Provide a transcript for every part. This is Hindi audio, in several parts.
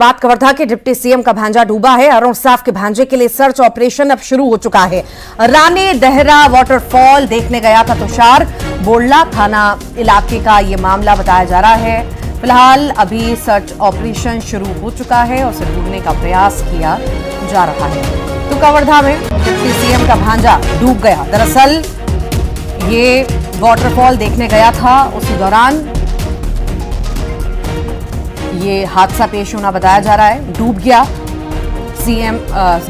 बात कवर्धा के डिप्टी सीएम का भांजा डूबा है। अरुण साफ के भांजे के लिए सर्च ऑपरेशन अब शुरू हो चुका है। रानी दहरा वाटरफॉल देखने गया था तुषार। बोड़ला थाना इलाके का ये मामला बताया जा रहा है। फिलहाल अभी सर्च ऑपरेशन शुरू हो चुका है और उसे ढूंढने का प्रयास किया जा रहा है। तो कवर्धा में डिप्टी सीएम का भांजा डूब गया। दरअसल ये वाटरफॉल देखने गया था, उसी दौरान ये हादसा पेश होना बताया जा रहा है। डूब गया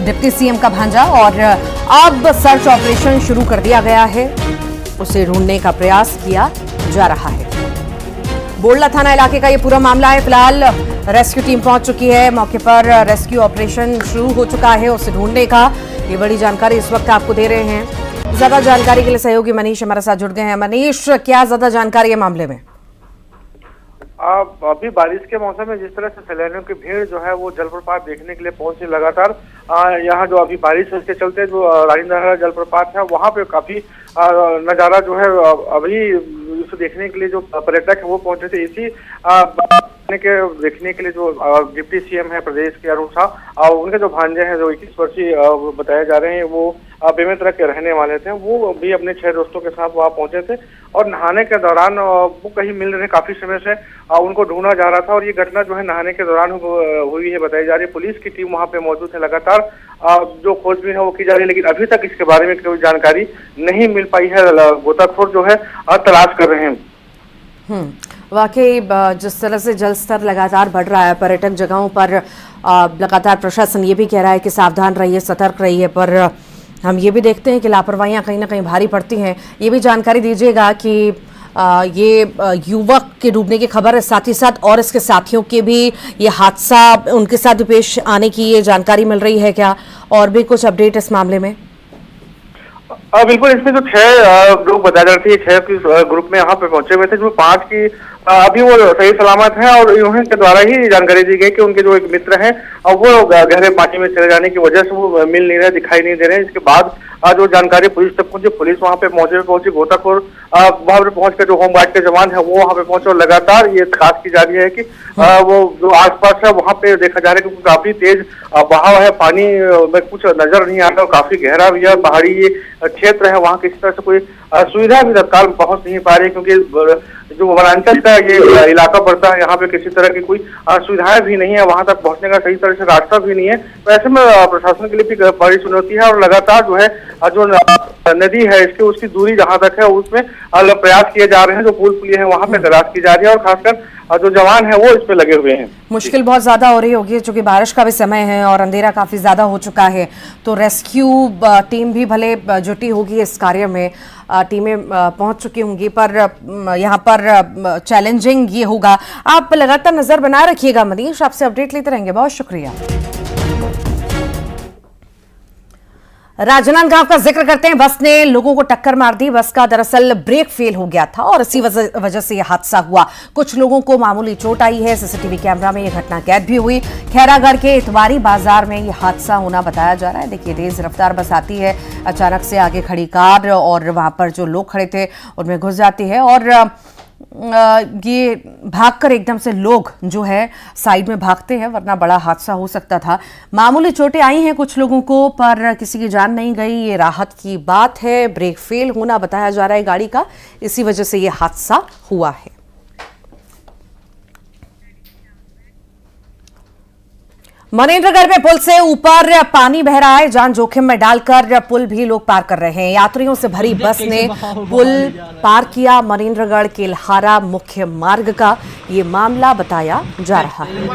डिप्टी सीएम का भांजा और अब सर्च ऑपरेशन शुरू कर दिया गया है। उसे ढूंढने का प्रयास किया जा रहा है। बोड़ला थाना इलाके का ये पूरा मामला है। फिलहाल रेस्क्यू टीम पहुंच चुकी है। मौके पर रेस्क्यू ऑपरेशन शुरू हो चुका है उसे ढूंढने का। ये बड़ी जानकारी इस वक्त आपको दे रहे हैं। ज्यादा जानकारी के लिए सहयोगी मनीष हमारे साथ जुड़ गए हैं। मनीष, क्या ज्यादा जानकारी है मामले में? अभी बारिश के मौसम में जिस तरह से सैलानियों की भीड़ जो है वो जलप्रपात देखने के लिए पहुंची लगातार। यहाँ जो अभी बारिश है उसके चलते जो रानी दहरा जलप्रपात है वहाँ पे काफी नजारा जो है अभी उसे देखने के लिए जो पर्यटक है वो पहुंचे थे। इसी देखने के लिए जो डिप्टी सीएम है प्रदेश के अरुण साह और उनके जो भांजे हैं जो 21 वर्षीय बताए जा रहे हैं वो बेमेतरा के रहने वाले थे, वो भी अपने 6 दोस्तों के साथ वहाँ पहुंचे थे और नहाने के दौरान वो कहीं मिल रहे काफी समय से उनको ढूंढा जा रहा था और ये घटना जो है नहाने के दौरान हुई है बताई जा रही है। पुलिस की टीम वहाँ पे मौजूद है, लगातार जो खोजबीन है वो की जा रही है, लेकिन अभी तक इसके बारे में कोई जानकारी नहीं मिल पाई है। गोताखोर जो है तलाश कर रहे हैं। वाकई जिस तरह से जल स्तर लगातार बढ़ रहा है, पर्यटक जगहों पर लगातार प्रशासन ये भी कह रहा है कि सावधान रहिए, सतर्क रहिए, पर हम ये भी देखते हैं कि लापरवाहियां कहीं ना कहीं भारी पड़ती हैं। ये भी जानकारी दीजिएगा कि ये युवक के डूबने की खबर है, साथ ही साथ और इसके साथियों के भी ये हादसा उनके साथ भी पेश आने की ये जानकारी मिल रही है क्या? और भी कुछ अपडेट इस मामले में? बिल्कुल, इसमें जो 6 लोग बताए जा रहे थे, 6 के ग्रुप में यहाँ पे पहुंचे हुए थे, जो 5 की अभी वो सही सलामत है और इन्हीं के द्वारा ही जानकारी दी गई कि उनके जो एक मित्र हैं और वो गहरे पानी में चले जाने की वजह से वो मिल नहीं रहे, दिखाई नहीं दे रहे हैं। इसके बाद जो जानकारी पुलिस तक पहुंची, पुलिस वहाँ पे पहुंची, गोताखोर वहाँ पे पहुंच कर जो होमगार्ड के जवान है वो वहाँ पे पहुंचे और लगातार ये खास की जा रही है कि वो जो आसपास है वहाँ पे देखा जा रहा है क्योंकि काफी तेज बहाव है, पानी में कुछ नजर नहीं आ रहा और काफी गहरा भी है, पहाड़ी ये क्षेत्र है, वहाँ किसी तरह से कोई सुविधा भी तत्काल पहुंच नहीं पा रही क्योंकि जो वनांचल का ये इलाका पड़ता है, यहाँ पे किसी तरह की कोई सुविधाएं भी नहीं है, वहां तक पहुंचने का सही तरह से रास्ता भी नहीं है। तो ऐसे में प्रशासन के लिए भी बड़ी चुनौती है और लगातार जो है जो नदी है इसकी उसकी दूरी जहां तक है उसमें प्रयास किए जा रहे हैं। जो पुल पुलिया है वहां पे तलाश की जा रही है और खासकर जो जवान है वो इसमें लगे हुए हैं। मुश्किल बहुत ज्यादा हो रही होगी क्योंकि बारिश का भी समय है और अंधेरा काफी ज्यादा हो चुका है, तो रेस्क्यू टीम भी भले जुटी होगी इस कार्य में, टीमें पहुंच चुकी होंगी, पर यहाँ पर चैलेंजिंग ये होगा। आप लगातार नजर बनाए रखिएगा मनीष, आपसे अपडेट लेते रहेंगे। बहुत शुक्रिया। राजनांदगांव का जिक्र करते हैं। बस ने लोगों को टक्कर मार दी। बस का दरअसल ब्रेक फेल हो गया था और इसी वजह से यह हादसा हुआ। कुछ लोगों को मामूली चोट आई है। सीसीटीवी कैमरा में यह घटना कैद भी हुई। खैरागढ़ के इतवारी बाजार में यह हादसा होना बताया जा रहा है। देखिए, तेज रफ्तार बस आती है, अचानक से आगे खड़ी कार और वहां पर जो लोग खड़े थे उनमें घुस जाती है और ये भागकर एकदम से लोग जो है साइड में भागते हैं, वरना बड़ा हादसा हो सकता था। मामूली चोटें आई हैं कुछ लोगों को, पर किसी की जान नहीं गई, ये राहत की बात है। ब्रेक फेल होना बताया जा रहा है गाड़ी का, इसी वजह से ये हादसा हुआ है। मनेन्द्रगढ़ में पुल से ऊपर पानी बह रहा है। जान जोखिम में डालकर पुल भी लोग पार कर रहे हैं। यात्रियों से भरी बस ने पुल पार किया। मनेन्द्रगढ़ केल्हारा मुख्य मार्ग का ये मामला बताया जा रहा है।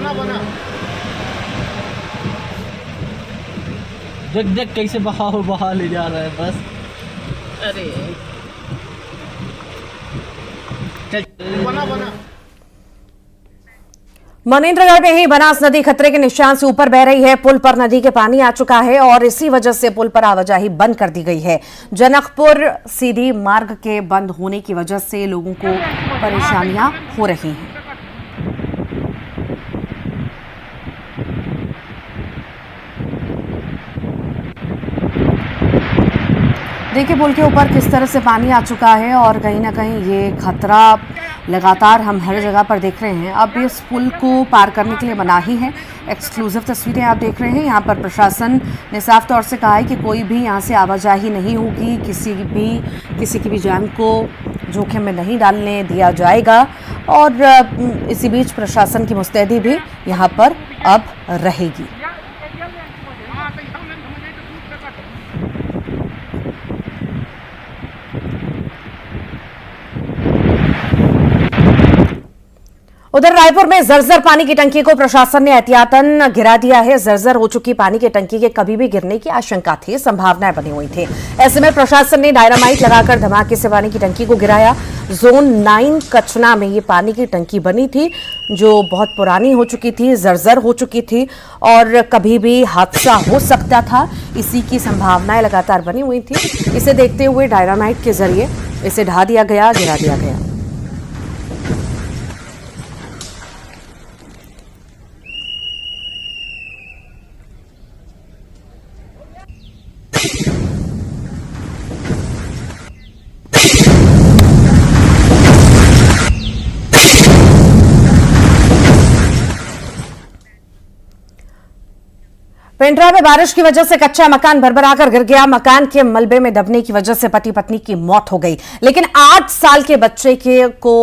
देख देख कैसे बहा ले जा रहा है बस। अरे बना मनेन्द्रगढ़ में ही बनास नदी खतरे के निशान से ऊपर बह रही है। पुल पर नदी के पानी आ चुका है और इसी वजह से पुल पर आवाजाही बंद कर दी गई है। जनकपुर सीधी मार्ग के बंद होने की वजह से लोगों को परेशानियां हो रही हैं। देखिए पुल के ऊपर किस तरह से पानी आ चुका है और कहीं ना कहीं ये खतरा लगातार हम हर जगह पर देख रहे हैं। अब इस पुल को पार करने के लिए मनाही है। एक्सक्लूसिव तस्वीरें आप देख रहे हैं। यहाँ पर प्रशासन ने साफ तौर से कहा है कि कोई भी यहाँ से आवाजाही नहीं होगी, किसी की भी जान को जोखिम में नहीं डालने दिया जाएगा। और इसी बीच प्रशासन की मुस्तैदी भी यहाँ पर अब रहेगी। उधर रायपुर में जर्जर पानी की टंकी को प्रशासन ने एहतियातन गिरा दिया है। जर्जर हो चुकी पानी की टंकी के कभी भी गिरने की आशंका थी, संभावनाएं बनी हुई थी। ऐसे में प्रशासन ने डायनामाइट लगाकर धमाके से पानी की टंकी को गिराया। जोन 9 कचना में ये पानी की टंकी बनी थी, जो बहुत पुरानी हो चुकी थी, जर्जर हो चुकी थी और कभी भी हादसा हो सकता था। इसी की संभावनाएं लगातार बनी हुई थी। इसे देखते हुए डायनामाइट के जरिए इसे ढा दिया गया, गिरा दिया गया। पेंड्रा में बारिश की वजह से कच्चा मकान भरभराकर गिर गया। मकान के मलबे में दबने की वजह से पति पत्नी की मौत हो गई, लेकिन 8 साल के बच्चे को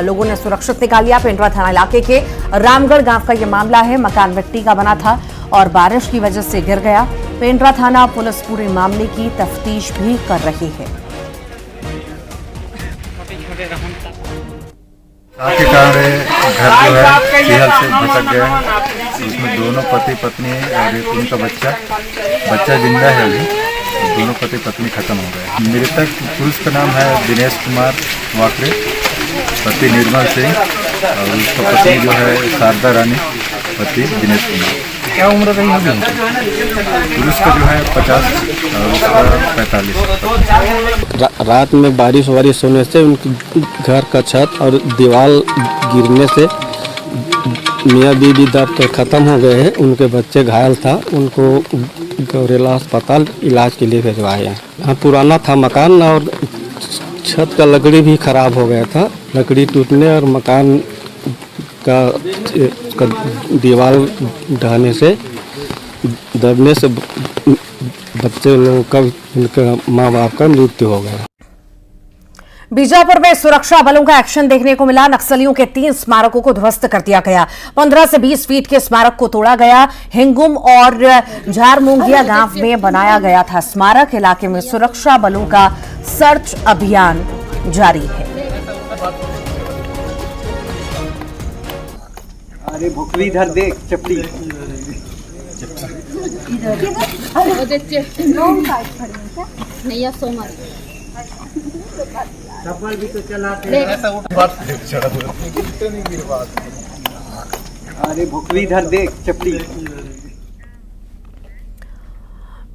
लोगों ने सुरक्षित निकाल लिया। पेंड्रा थाना इलाके के रामगढ़ गांव का यह मामला है। मकान मिट्टी का बना था और बारिश की वजह से गिर गया। पेंड्रा थाना पुलिस पूरे मामले की तफ्तीश भी कर रही है। के कारण घर जो है सीहल से भटक गया है। उसमें दोनों पति पत्नी और एक उनका बच्चा जिंदा है अभी। दोनों पति पत्नी खत्म हो गए। मृतक पुरुष का नाम है दिनेश कुमार वाकरे, पति निर्मल सिंह और उसका पत्नी जो है शारदा रानी, पति दिनेश कुमार। क्या उम्र रही होगी? पुरुष का जो है 50 और उसका 45। रात में बारिश होने से उनके घर का छत और दीवार गिरने से मियाँ बीवी दब कर ख़त्म हो गए हैं। उनके बच्चे घायल था, उनको गौरेला अस्पताल इलाज के लिए भिजवाया। यहाँ पुराना था मकान और छत का लकड़ी भी खराब हो गया था। लकड़ी टूटने और मकान का दीवार ढहने से दबने से बच्चे लोगों का, उनके माँ बाप का मृत्यु हो गया। बीजापुर में सुरक्षा बलों का एक्शन देखने को मिला। नक्सलियों के 3 स्मारकों को ध्वस्त कर दिया गया। 15 से 20 फीट के स्मारक को तोड़ा गया। हिंगुम और झारमुंगिया गांव में बनाया गया था स्मारक। इलाके में सुरक्षा बलों का सर्च अभियान जारी है। अरे भुकली इधर देख, चपटी नहीं सोमर भी तो चलाते। अरे भुकली इधर देख, चपटी।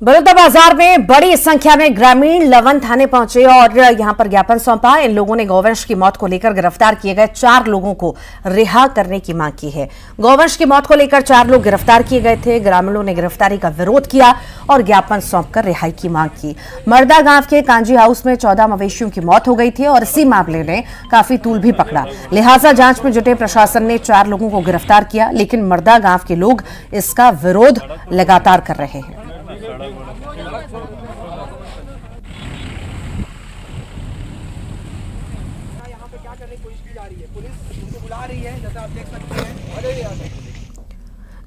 बड़ौदा बाजार में बड़ी संख्या में ग्रामीण लवन थाने पहुंचे और यहां पर ज्ञापन सौंपा। इन लोगों ने गौवंश की मौत को लेकर गिरफ्तार किए गए 4 लोगों को रिहा करने की मांग की है। गौवंश की मौत को लेकर 4 लोग गिरफ्तार किए गए थे। ग्रामीणों ने गिरफ्तारी का विरोध किया और ज्ञापन सौंपकर रिहाई की मांग की। मर्दा गांव के कांजी हाउस में 14 मवेशियों की मौत हो गई थी और इसी मामले ने काफी तूल भी पकड़ा। लिहाजा जांच में जुटे प्रशासन ने 4 लोगों को गिरफ्तार किया, लेकिन मर्दा गांव के लोग इसका विरोध लगातार कर रहे हैं।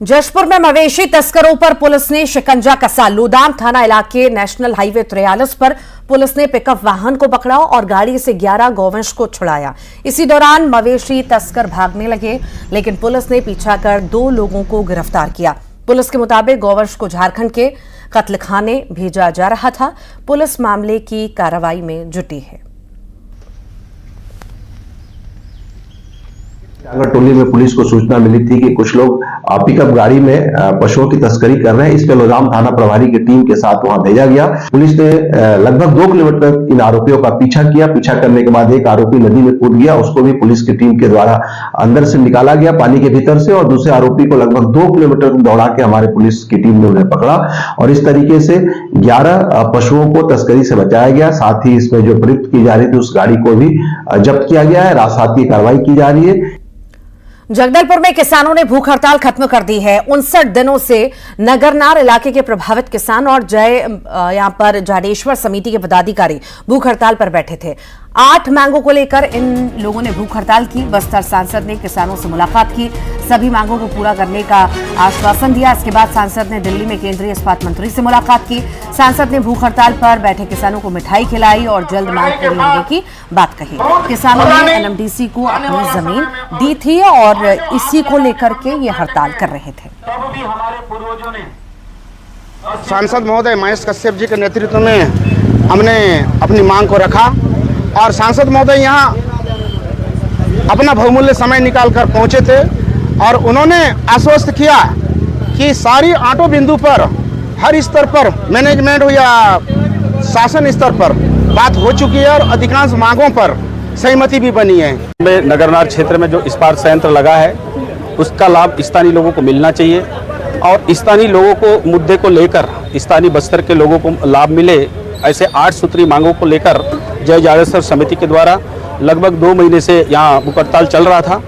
जशपुर में मवेशी तस्करों पर पुलिस ने शिकंजा कसा। लोदाम थाना इलाके नेशनल हाईवे 43 पर पुलिस ने पिकअप वाहन को पकड़ा और गाड़ी से 11 गौवंश को छुड़ाया। इसी दौरान मवेशी तस्कर भागने लगे, लेकिन पुलिस ने पीछा कर 2 लोगों को गिरफ्तार किया। पुलिस के मुताबिक गौवंश को झारखंड के कत्लखाने भेजा जा रहा था। पुलिस मामले की कार्रवाई में जुटी है। टोली में पुलिस को सूचना मिली थी कि कुछ लोग पिकअप गाड़ी में पशुओं की तस्करी कर रहे हैं। इस पे लोदाम थाना प्रभारी की टीम के साथ वहां भेजा गया। पुलिस ने लगभग 2 किलोमीटर इन आरोपियों का पीछा किया। पीछा करने के बाद एक आरोपी नदी में कूद गया, उसको भी पुलिस की टीम के द्वारा अंदर से निकाला गया पानी के भीतर से, और दूसरे आरोपी को लगभग 2 किलोमीटर दौड़ा के हमारे पुलिस की टीम ने उन्हें पकड़ा और इस तरीके से 11 पशुओं को तस्करी से बचाया गया। साथ ही इसमें जो प्रयुक्त की जा रही थी उस गाड़ी को भी जब्त किया गया है। राजसात की कार्रवाई की जा रही है। जगदलपुर में किसानों ने भूख हड़ताल खत्म कर दी है। 59 दिनों से नगरनार इलाके के प्रभावित किसान और यहां पर जाडेश्वर समिति के पदाधिकारी भूख हड़ताल पर बैठे थे। 8 मांगों को लेकर इन लोगों ने भूख हड़ताल की। बस्तर सांसद ने किसानों से मुलाकात की, सभी मांगों को पूरा करने का आश्वासन दिया। इसके बाद सांसद ने दिल्ली में केंद्रीय इस्पात मंत्री से मुलाकात की। सांसद ने भूख हड़ताल पर बैठे किसानों को मिठाई खिलाई और जल्द मांग पूरी होने की बात कही। किसानों ने एनएमडीसी को अपनी जमीन दी थी और इसी को लेकर के ये हड़ताल कर रहे थे। सांसद महोदय महेश कश्यप जी के नेतृत्व में हमने अपनी मांग को रखा और सांसद महोदय यहाँ अपना बहुमूल्य समय निकालकर पहुंचे थे और उन्होंने आश्वस्त किया कि सारी आटो बिंदु पर हर स्तर पर मैनेजमेंट या शासन स्तर पर बात हो चुकी है और अधिकांश मांगों पर सहमति भी बनी है। नगरनार क्षेत्र में जो इस्पात संयंत्र लगा है उसका लाभ स्थानीय लोगों को मिलना चाहिए और स्थानीय लोगों को मुद्दे को लेकर स्थानीय बस्तर के लोगों को लाभ मिले, ऐसे 8 सूत्री मांगों को लेकर जय जाडेश्वर समिति के द्वारा लगभग 2 महीने से यहाँ भूख हड़ताल चल रहा था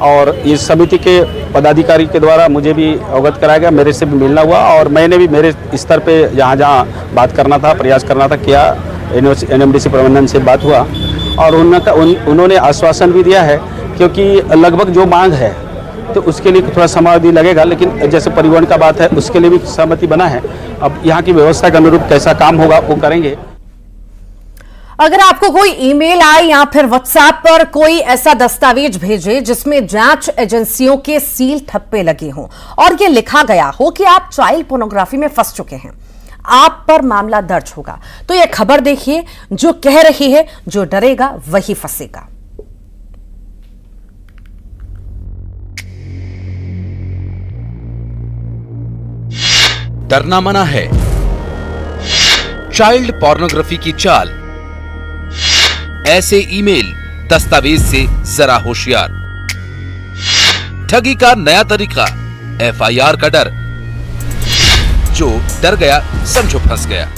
और इस समिति के पदाधिकारी के द्वारा मुझे भी अवगत कराया गया, मेरे से भी मिलना हुआ और मैंने भी मेरे स्तर पे जहाँ बात करना था, प्रयास करना था किया। एनएमडीसी प्रबंधन से बात हुआ और उन्होंने आश्वासन भी दिया है क्योंकि लगभग जो मांग है तो उसके लिए थोड़ा समय भी लगेगा, लेकिन जैसे परिवहन का बात है उसके लिए भी सहमति बना है। अब यहाँ की व्यवस्था के अनुरूप कैसा काम होगा वो करेंगे। अगर आपको कोई ईमेल आए या फिर व्हाट्सएप पर कोई ऐसा दस्तावेज भेजे जिसमें जांच एजेंसियों के सील ठप्पे लगे हों और ये लिखा गया हो कि आप चाइल्ड पोर्नोग्राफी में फंस चुके हैं, आप पर मामला दर्ज होगा, तो यह खबर देखिए जो कह रही है जो डरेगा वही फंसेगा। डरना मना है, चाइल्ड पोर्नोग्राफी की चाल, ऐसे ईमेल दस्तावेज से जरा होशियार, ठगी का नया तरीका, एफआईआर का डर, जो डर गया समझो फंस गया।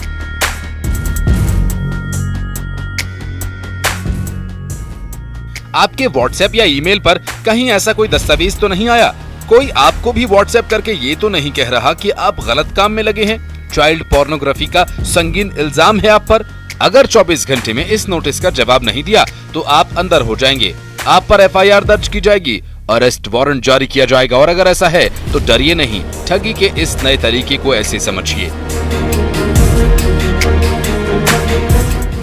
आपके व्हाट्सएप या ईमेल पर कहीं ऐसा कोई दस्तावेज तो नहीं आया? कोई आपको भी व्हाट्सएप करके ये तो नहीं कह रहा कि आप गलत काम में लगे हैं? चाइल्ड पोर्नोग्राफी का संगीन इल्जाम है आप पर। अगर 24 घंटे में इस नोटिस का जवाब नहीं दिया तो आप अंदर हो जाएंगे, आप पर एफआईआर दर्ज की जाएगी, अरेस्ट वारंट जारी किया जाएगा। और अगर ऐसा है तो डरिए नहीं, ठगी के इस नए तरीके को ऐसे समझिए।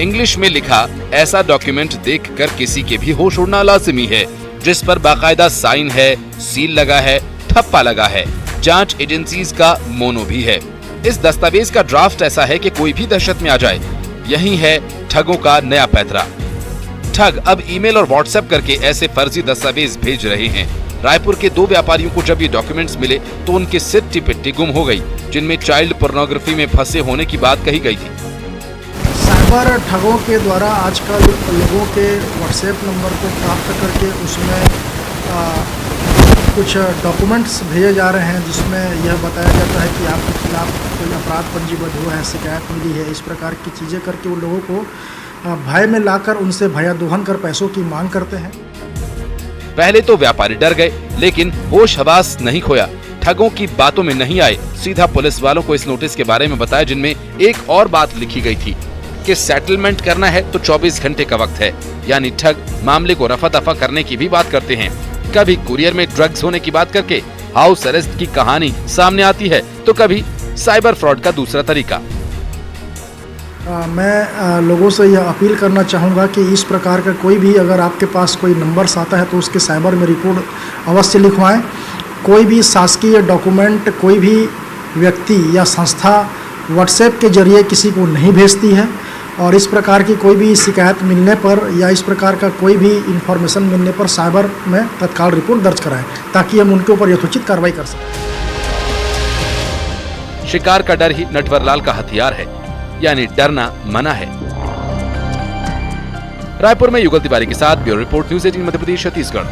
इंग्लिश में लिखा ऐसा डॉक्यूमेंट देखकर किसी के भी होश उड़ना लाजिमी है, जिस पर बाकायदा साइन है, सील लगा है, ठप्पा लगा है, जांच एजेंसीज का मोनो भी है। इस दस्तावेज का ड्राफ्ट ऐसा है कि कोई भी दहशत में आ जाए। यही है ठगों का नया पैतरा। ठग अब ईमेल और व्हाट्सएप करके ऐसे फर्जी दस्तावेज भेज रहे हैं। रायपुर के 2 व्यापारियों को जब ये डॉक्यूमेंट्स मिले तो उनकी सिट्टी पिट्टी गुम हो गई, जिनमें चाइल्ड पोर्नोग्राफी में फंसे होने की बात कही गई थी। साइबर ठगों के द्वारा आजकल लोगों के व्हाट्सएप नंबर को प्राप्त करके उसमें कुछ डॉक्यूमेंट्स भेजे जा रहे हैं जिसमें यह बताया जाता है कि आपके खिलाफ कोई अपराध पंजीबद्ध हुआ है, शिकायत मिली है। इस प्रकार की चीज़ें करके वो लोगों को भय में लाकर उनसे भयादोहन कर पैसों की मांग करते हैं। पहले तो व्यापारी डर गए, लेकिन होश हवास नहीं खोया, ठगों की बातों में नहीं आए। सीधा पुलिस वालों को इस नोटिस के बारे में बताया, जिनमें एक और बात लिखी गई थी कि सेटलमेंट करना है तो 24 घंटे का वक्त है। यानी ठग मामले को रफा दफा करने की भी बात करते हैं। कभी कुरियर में ड्रग्स होने की बात करके हाउस अरेस्ट की कहानी सामने आती है, तो कभी साइबर फ्रॉड का दूसरा तरीका। मैं लोगों से यह अपील करना चाहूँगा कि इस प्रकार का कोई भी अगर आपके पास कोई नंबर्स आता है तो उसके साइबर में रिपोर्ट अवश्य लिखवाएं। कोई भी शासकीय डॉक्यूमेंट कोई भी व्यक्ति या संस्था व्हाट्सएप के जरिए किसी को नहीं भेजती है, और इस प्रकार की कोई भी शिकायत मिलने पर या इस प्रकार का कोई भी इंफॉर्मेशन मिलने पर साइबर में तत्काल रिपोर्ट दर्ज कराएं, ताकि हम उनके ऊपर यथोचित कार्रवाई कर सकें। शिकार का डर ही नटवरलाल का हथियार है, यानी डरना मना है। रायपुर में युगल तिवारी के साथ bureau report, news 18 Madhya Pradesh Chhattisgarh.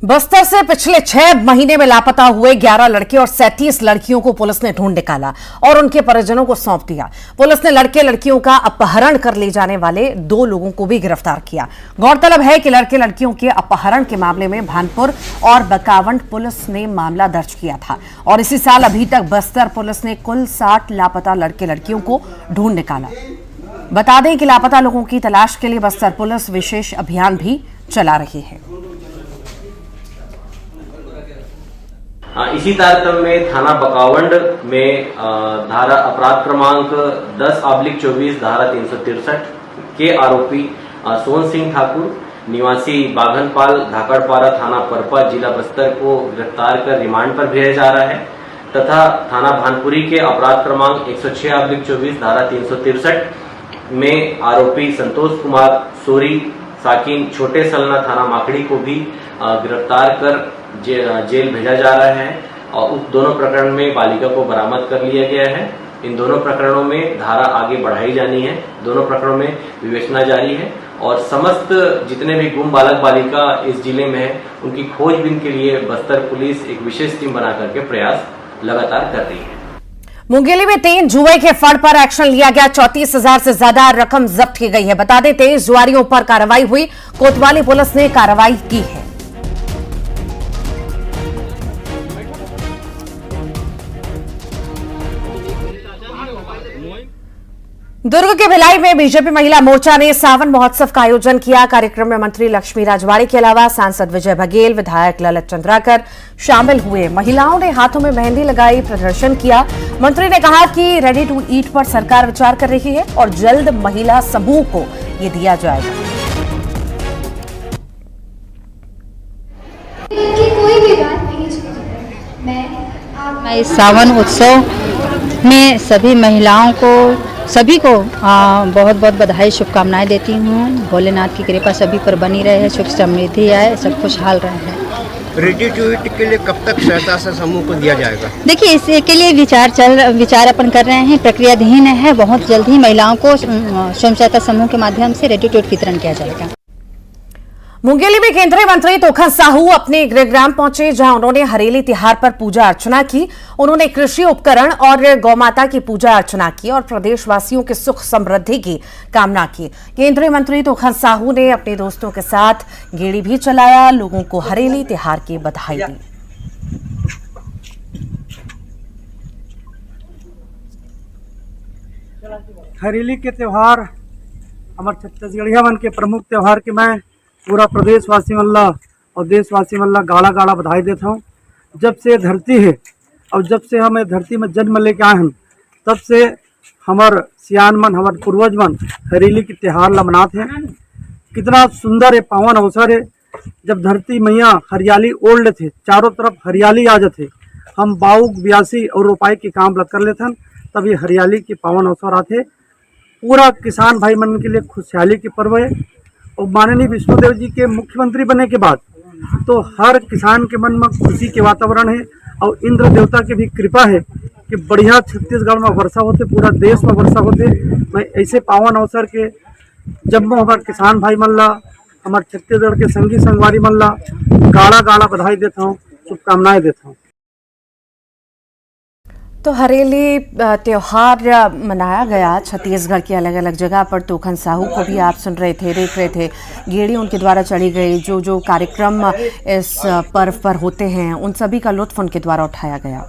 Bastar से पिछले 6 महीने में लापता हुए 11 लड़के और 37 लड़कियों को पुलिस ने ढूंढ निकाला और उनके परिजनों को सौंप दिया। पुलिस ने लड़के लड़कियों का अपहरण कर ले जाने वाले 2 लोगों को भी गिरफ्तार किया। गौरतलब है कि लड़के लड़कियों के अपहरण के मामले में भानपुर और बकावंड पुलिस ने मामला दर्ज किया था और इसी साल अभी तक बस्तर पुलिस ने कुल 60 लापता लड़के लड़कियों को ढूंढ निकाला। बता दें कि लापता लोगों की तलाश के लिए बस्तर पुलिस विशेष अभियान भी चला रही है। इसी तारतम्य में थाना बकावंड में धारा अपराध क्रमांक 10/24 धारा 363 के आरोपी सोहन सिंह ठाकुर निवासी बाघनपाल धाकड़पारा थाना परपा जिला बस्तर को गिरफ्तार कर रिमांड पर भेजा जा रहा है तथा थाना भानपुरी के अपराध क्रमांक 106/24 धारा 363 में आरोपी संतोष कुमार सोरी साकिन छोटे सलना थाना माकड़ी को भी गिरफ्तार कर जेल भेजा जा रहा है और उस दोनों प्रकरण में बालिका को बरामद कर लिया गया है। इन दोनों प्रकरणों में धारा आगे बढ़ाई जानी है। दोनों प्रकरणों में विवेचना जारी है और समस्त जितने भी गुम बालक बालिका इस जिले में है उनकी खोजबीन के लिए बस्तर पुलिस एक विशेष टीम बना करके प्रयास लगातार कर रही है। मुंगेली में 3 जुए के फंड पर एक्शन लिया गया। 34,000 से ज्यादा रकम जब्त की गई है। बता दें 23 जुआरियों पर कार्रवाई हुई। कोतवाली पुलिस ने कार्रवाई की है। दुर्ग के भिलाई में बीजेपी महिला मोर्चा ने सावन महोत्सव का आयोजन किया। कार्यक्रम में मंत्री लक्ष्मी राजवाड़ी के अलावा सांसद विजय बघेल, विधायक ललित चंद्राकर शामिल हुए। महिलाओं ने हाथों में मेहंदी लगाई, प्रदर्शन किया। मंत्री ने कहा कि रेडी टू ईट पर सरकार विचार कर रही है और जल्द महिला समूह को ये दिया जाएगा। कोई भी बात नहीं, मैं इस सावन उत्सव में सभी महिलाओं को सभी को बहुत बहुत बधाई शुभकामनाएं देती हूँ। भोलेनाथ की कृपा सभी पर बनी रहे, सुख समृद्धि आए, सब खुशहाल रहे। रेडी टू ईट के लिए कब तक सहता समूह को दिया जाएगा? देखिए इसके लिए विचार अपन कर रहे हैं, प्रक्रियाधीन है। बहुत जल्द ही महिलाओं को स्वयं सहायता समूह के माध्यम से रेडी टू ईट वितरण किया जाएगा। मुंगेली में केंद्रीय मंत्री तोखन साहू अपने गृहग्राम पहुंचे, जहां उन्होंने हरेली त्योहार पर पूजा अर्चना की। उन्होंने कृषि उपकरण और गौमाता की पूजा अर्चना की और प्रदेशवासियों के सुख समृद्धि की कामना की। केंद्रीय मंत्री तोखन साहू ने अपने दोस्तों के साथ गेड़ी भी चलाया, लोगों को हरेली त्योहार की बधाई दी। हरेली के त्यौहार हमारे छत्तीसगढ़िया मन के प्रमुख त्यौहार के मैं पूरा प्रदेशवासी मल्ला और देशवासी मल्ला गाड़ा गाड़ा बधाई देता हूँ। जब से धरती है और जब से हमें धरती में जन्म लेके आए हैं तब से हमार सियान मन हमार पूर्वज मन हरेली के त्यौहार ला मनाते हैं। कितना सुंदर है, पावन अवसर है। जब धरती मैया हरियाली ओढ़ लेते, चारों तरफ हरियाली आ जाते, हम बाउग ब्यासी और रोपाई के काम लग कर लेते हैं, तब ये हरियाली के पावन अवसर आते। पूरा किसान भाई मन के लिए खुशहाली के पर्व है और माननीय विष्णुदेव जी के मुख्यमंत्री बनने के बाद तो हर किसान के मन में खुशी के वातावरण है और इंद्र देवता की भी कृपा है कि बढ़िया छत्तीसगढ़ में वर्षा होते, पूरा देश में वर्षा होते। मैं ऐसे पावन अवसर के जब मैं हमारे किसान भाई मन ला, हमारे छत्तीसगढ़ के संगी संगवारी मन ला गाड़ा गाड़ा बधाई देता हूँ, शुभकामनाएं देता हूँ। तो हरेली त्योहार मनाया गया छत्तीसगढ़ की अलग अलग जगह पर। तोखन साहू को भी आप सुन रहे थे, देख रहे थे, गेड़ी उनके द्वारा चढ़ी गई। जो कार्यक्रम इस पर्व पर होते हैं उन सभी का लुत्फ उनके द्वारा उठाया गया।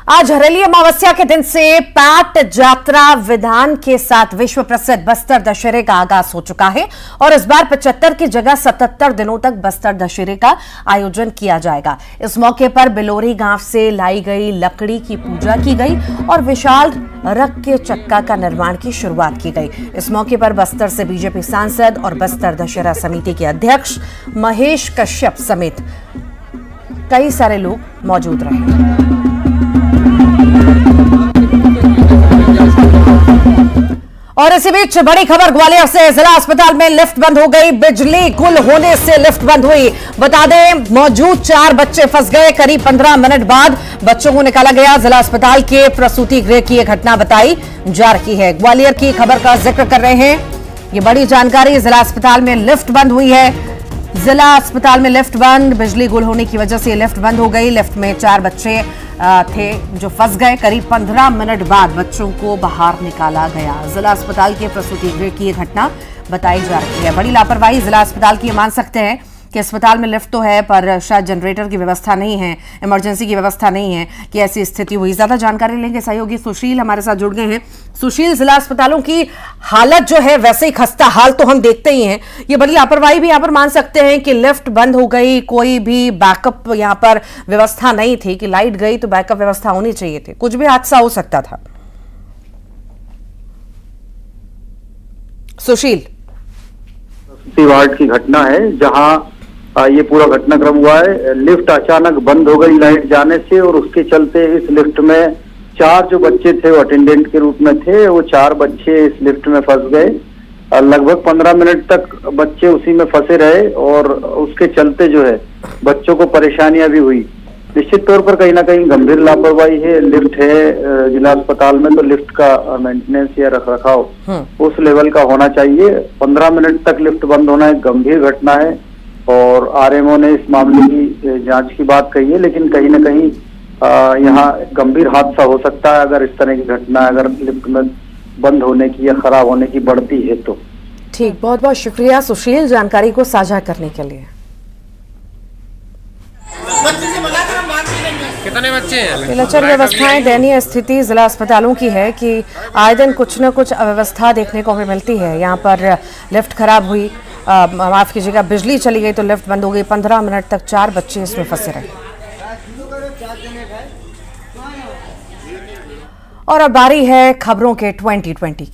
आज हरेली अमावस्या के दिन से पाट जात्रा विधान के साथ विश्व प्रसिद्ध बस्तर दशहरे का आगाज हो चुका है और इस बार 75 की जगह 77 दिनों तक बस्तर दशहरे का आयोजन किया जाएगा। इस मौके पर बिलोरी गांव से लाई गई लकड़ी की पूजा की गई और विशाल रथ के चक्का का निर्माण की शुरुआत की गई। इस मौके पर बस्तर से बीजेपी सांसद और बस्तर दशहरा समिति के अध्यक्ष महेश कश्यप समेत कई सारे लोग मौजूद रहे। और इसी बीच बड़ी खबर ग्वालियर से, जिला अस्पताल में लिफ्ट बंद हो गई। बिजली गुल होने से लिफ्ट बंद हुई। बता दें मौजूद 4 बच्चे फंस गए। करीब 15 मिनट बाद बच्चों को निकाला गया। जिला अस्पताल के प्रसूति गृह की यह घटना बताई जा रही है। ग्वालियर की खबर का जिक्र कर रहे हैं। ये बड़ी जानकारी, जिला अस्पताल में लिफ्ट बंद हुई है। जिला अस्पताल में लिफ्ट बंद, बिजली गुल होने की वजह से लिफ्ट बंद हो गई। लिफ्ट में 4 बच्चे थे जो फंस गए। करीब 15 मिनट बाद बच्चों को बाहर निकाला गया। जिला अस्पताल के प्रसूति गृह की यह घटना बताई जा रही है। बड़ी लापरवाही जिला अस्पताल की, मान सकते हैं कि अस्पताल में लिफ्ट तो है पर शायद जनरेटर की व्यवस्था नहीं है, इमरजेंसी की व्यवस्था नहीं है कि ऐसी स्थिति हुई। ज्यादा जानकारी लेंगे, सहयोगी सुशील हमारे साथ जुड़ गए हैं। सुशील, जिला अस्पतालों की हालत जो है वैसे ही खस्ता हाल तो हम देखते ही हैं, ये बड़ी लापरवाही भी यहाँ पर मान सकते हैं कि लिफ्ट बंद हो गई, कोई भी बैकअप यहाँ पर व्यवस्था नहीं थी कि लाइट गई तो बैकअप व्यवस्था होनी चाहिए थी, कुछ भी हादसा हो सकता था। सुशील, वार्ड की घटना है जहां ये पूरा घटनाक्रम हुआ है। लिफ्ट अचानक बंद हो गई लाइट जाने से, और उसके चलते इस लिफ्ट में 4 जो बच्चे थे वो अटेंडेंट के रूप में थे, वो 4 बच्चे इस लिफ्ट में फंस गए। लगभग 15 मिनट तक बच्चे उसी में फंसे रहे और उसके चलते जो है बच्चों को परेशानियां भी हुई। निश्चित तौर पर कहीं ना कहीं गंभीर लापरवाही है। लिफ्ट है जिला अस्पताल में, तो लिफ्ट का मेंटेनेंस या रख रखाव उस लेवल का होना चाहिए। 15 मिनट तक लिफ्ट बंद होना एक गंभीर घटना है और आरएमओ ने इस मामले की जांच की बात कही है, लेकिन कहीं ना कहीं यहाँ गंभीर हादसा हो सकता है अगर इस तरह की घटना अगर लिफ्ट में बंद होने की या खराब होने की बढ़ती है तो। ठीक, बहुत बहुत शुक्रिया सुशील जानकारी को साझा करने के लिए। कितने बच्चे हैं? लचर व्यवस्थाएं, दयनीय स्थिति जिला अस्पतालों की है कि आए दिन कुछ न कुछ अव्यवस्था देखने को हमें मिलती है। यहाँ पर लिफ्ट खराब हुई, माफ कीजिएगा, बिजली चली गई तो लिफ्ट बंद हो गई। 15 मिनट तक 4 बच्चे इसमें फंसे रहे। और अब बारी है खबरों के 2020 की।